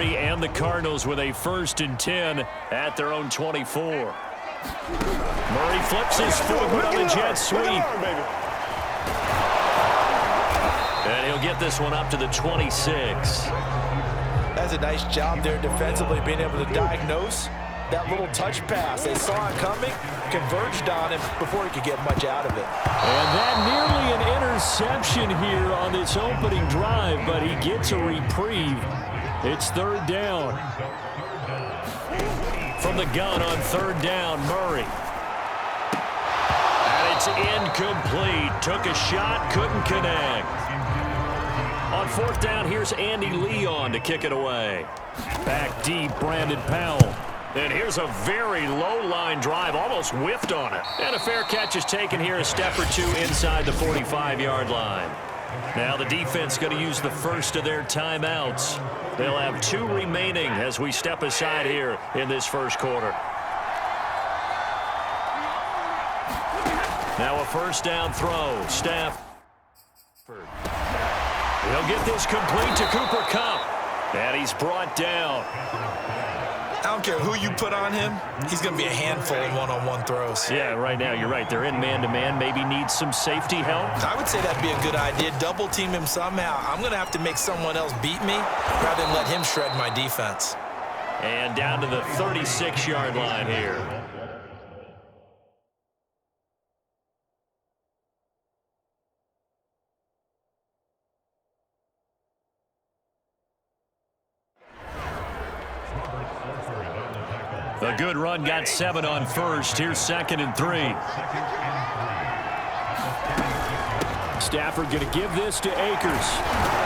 Murray and the Cardinals with a 1st and 10 at their own 24. Murray flips his forward on the jet sweep. And he'll get this one up to the 26. That's a nice job there defensively, being able to diagnose that little touch pass. They saw it coming, converged on him before he could get much out of it. And that nearly an interception here on this opening drive, but he gets a reprieve. It's 3rd down. From the gun on 3rd down, Murray. And it's incomplete. Took a shot, couldn't connect. On 4th down, here's Andy Leon to kick it away. Back deep, Brandon Powell. And here's a very low-line drive, almost whiffed on it. And a fair catch is taken here, a step or two inside the 45-yard line. Now the defense going to use the first of their timeouts. They'll have 2 remaining as we step aside here in this first quarter. Now a 1st down throw. Stafford. He'll get this complete to Cooper Kupp. And he's brought down. I don't care who you put on him, he's going to be a handful in one-on-one throws. Yeah, right now, you're right. They're in man-to-man. Maybe needs some safety help. I would say that'd be a good idea. Double team him somehow. I'm going to have to make someone else beat me rather than let him shred my defense. And down to the 36-yard line here. A good run, got 7 on 1st. Here's 2nd and 3. Stafford going to give this to Akers.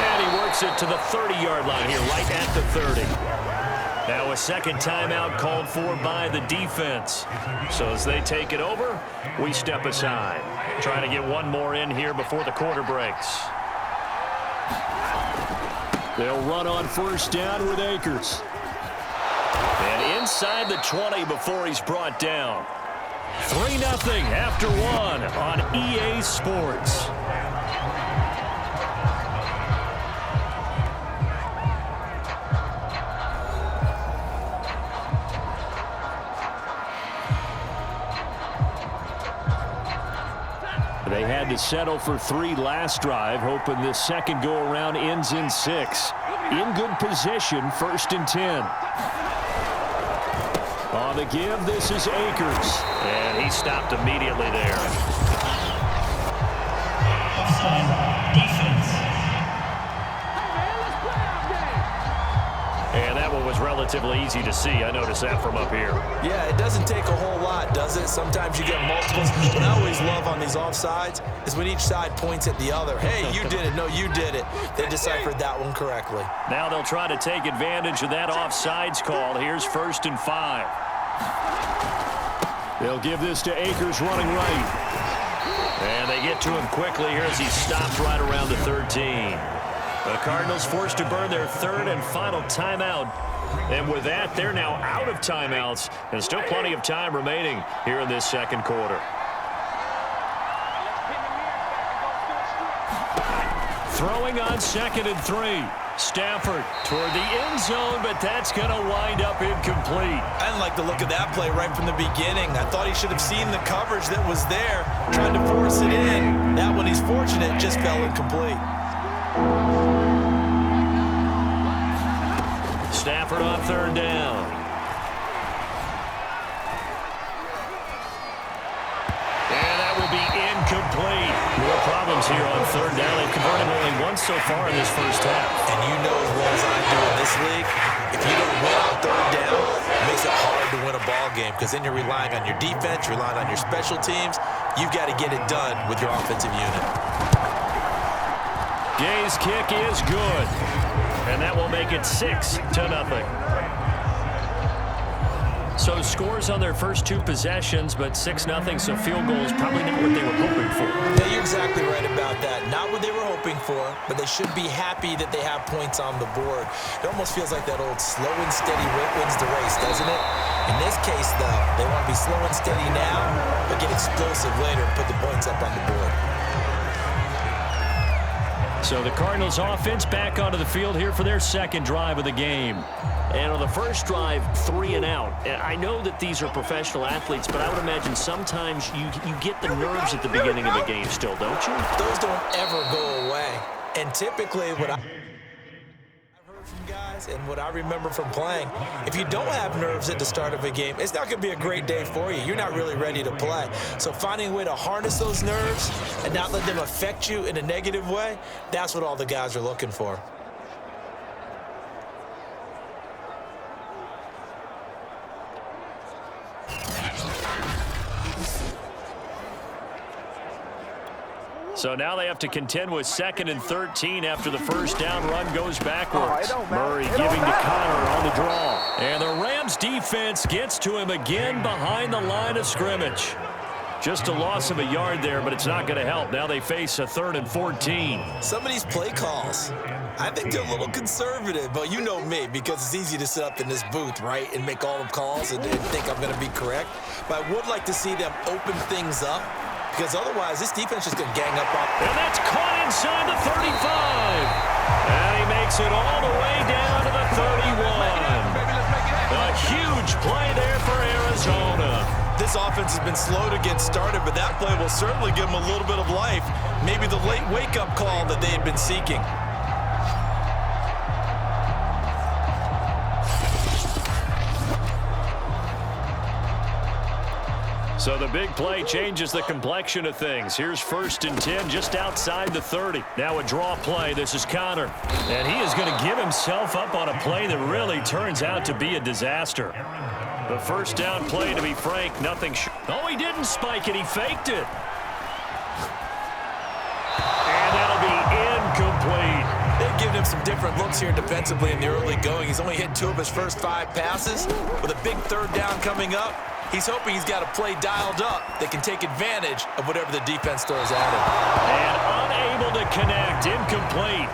And he works it to the 30-yard line here, right at the 30. Now a second timeout called for by the defense. So as they take it over, we step aside. Trying to get one more in here before the quarter breaks. They'll run on 1st down with Akers. And inside the 20 before he's brought down. 3-0 after 1 on EA Sports. They had to settle for 3 last drive, hoping this second go-around ends in 6. In good position, 1st and 10. On the give, this is Akers. And he stopped immediately there. Defense. And that one was relatively easy to see. I noticed that from up here. Yeah, it doesn't take a whole lot, does it? Sometimes you get multiples. What I always love on these offsides is when each side points at the other. Hey, you did it. No, you did it. They deciphered that one correctly. Now they'll try to take advantage of that offsides call. Here's 1st and 5. They'll give this to Akers running right. And they get to him quickly here as he stops right around the 13. The Cardinals forced to burn their 3rd and final timeout. And with that, they're now out of timeouts. And still plenty of time remaining here in this second quarter. Throwing on 2nd and 3. Stafford toward the end zone, but that's going to wind up incomplete. I didn't like the look of that play right from the beginning. I thought he should have seen the coverage that was there, trying to force it in. That one, he's fortunate, just fell incomplete. Stafford on 3rd down. And that will be incomplete. More problems here on 3rd down. They've converted only once so far in this first half. And you know as well as I do in this league, if you don't win on 3rd down, it makes it hard to win a ball game because then you're relying on your defense, relying on your special teams. You've got to get it done with your offensive unit. Gay's kick is good. And that will make it 6-0. So scores on their first 2 possessions, but 6-0, so field goal is probably not what they were hoping for. Yeah, you're exactly right about that. Not what they were hoping for, but they should be happy that they have points on the board. It almost feels like that old slow and steady wins the race, doesn't it? In this case, though, they want to be slow and steady now, but get explosive later and put the points up on the board. So the Cardinals offense back onto the field here for their second drive of the game. And on the first drive, 3 and out. I know that these are professional athletes, but I would imagine sometimes you get the nerves at the beginning of the game still, don't you? Those don't ever go away. And typically what I've heard from guys and what I remember from playing, if you don't have nerves at the start of a game, it's not going to be a great day for you. You're not really ready to play. So finding a way to harness those nerves and not let them affect you in a negative way, that's what all the guys are looking for. So now they have to contend with 2nd and 13 after the first down run goes backwards. Murray giving to Connor on the draw. And the Rams defense gets to him again behind the line of scrimmage. Just a loss of a yard there, but it's not going to help. Now they face a 3rd and 14. Some of these play calls, I think they're a little conservative, but you know me, because it's easy to sit up in this booth, right, and make all the calls and think I'm going to be correct. But I would like to see them open things up, because otherwise this defense is going to gang up. And that's caught inside the 35. And he makes it all the way down to the 31. A huge play there for Arizona. This offense has been slow to get started, but that play will certainly give them a little bit of life. Maybe the late wake-up call that they had been seeking. So the big play changes the complexion of things. Here's 1st and 10 just outside the 30. Now a draw play. This is Connor. And he is going to give himself up on a play that really turns out to be a disaster. The first down play, to be frank, nothing. Oh, he didn't spike it. He faked it. And that'll be incomplete. They've given him some different looks here defensively in the early going. He's only hit 2 of his first 5 passes. With a big 3rd down coming up, he's hoping he's got a play dialed up that can take advantage of whatever the defense throws at him. And unable to connect, incomplete.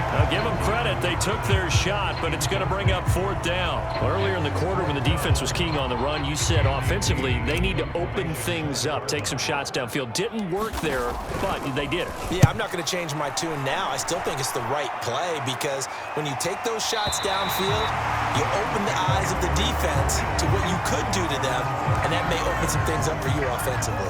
Now give them credit, they took their shot, but it's going to bring up 4th down. Earlier in the quarter when the defense was keying on the run, you said offensively they need to open things up, take some shots downfield. Didn't work there, but they did it. Yeah, I'm not going to change my tune now. I still think it's the right play because when you take those shots downfield, you open the eyes of the defense to what you could do to them, and that may open some things up for you offensively.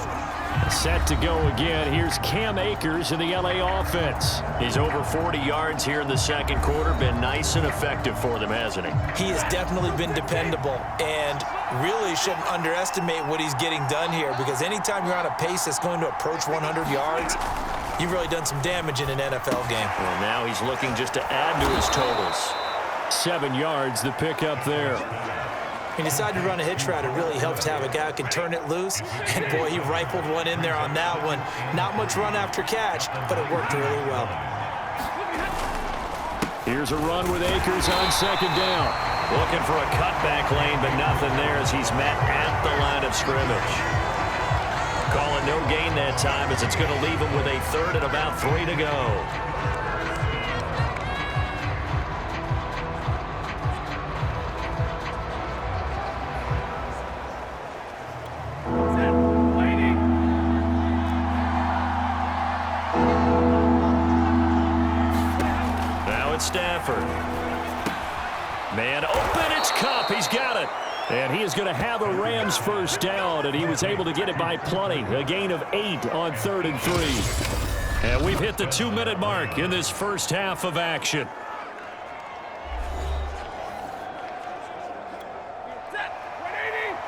Set to go again. Here's Cam Akers in the LA offense. He's over 40 yards here in the second quarter. Been nice and effective for them, hasn't he? He has definitely been dependable and really shouldn't underestimate what he's getting done here because anytime you're on a pace that's going to approach 100 yards, you've really done some damage in an NFL game. Well, now he's looking just to add to his totals. 7 yards, the pickup there. He decided to run a hitch route. It really helps to have a guy who can turn it loose. And, boy, he rifled one in there on that one. Not much run after catch, but it worked really well. Here's a run with Akers on 2nd down. Looking for a cutback lane, but nothing there as he's met at the line of scrimmage. Call it no gain that time as it's going to leave him with a 3rd and about 3 to go. Stafford. Man open, it's Kupp. He's got it. And he is going to have a Rams first down, and he was able to get it by plenty. A gain of 8 on 3rd and 3. And we've hit the 2-minute mark in this first half of action.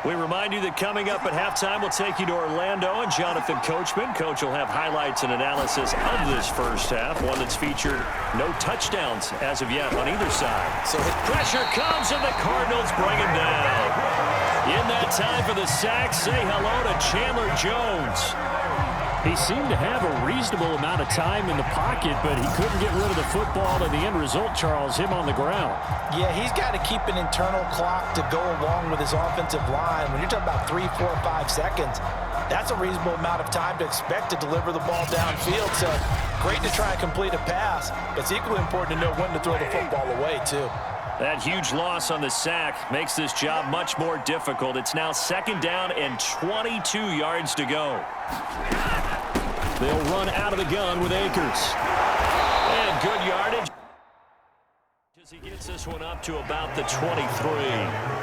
We remind you that coming up at halftime, we'll take you to Orlando and Jonathan Coachman. Coach will have highlights and analysis of this first half, one that's featured no touchdowns as of yet on either side. So pressure comes, and the Cardinals bring him down. In that time for the sack, say hello to Chandler Jones. He seemed to have a reasonable amount of time in the pocket, but he couldn't get rid of the football, and the end result, Charles, him on the ground. Yeah, he's got to keep an internal clock to go along with his offensive line. When you're talking about 3, 4, 5 seconds, that's a reasonable amount of time to expect to deliver the ball downfield. So great to try and complete a pass, but it's equally important to know when to throw the football away, too. That huge loss on the sack makes this job much more difficult. It's now 2nd down and 22 yards to go. They'll run out of the gun with Akers. He gets this one up to about the 23.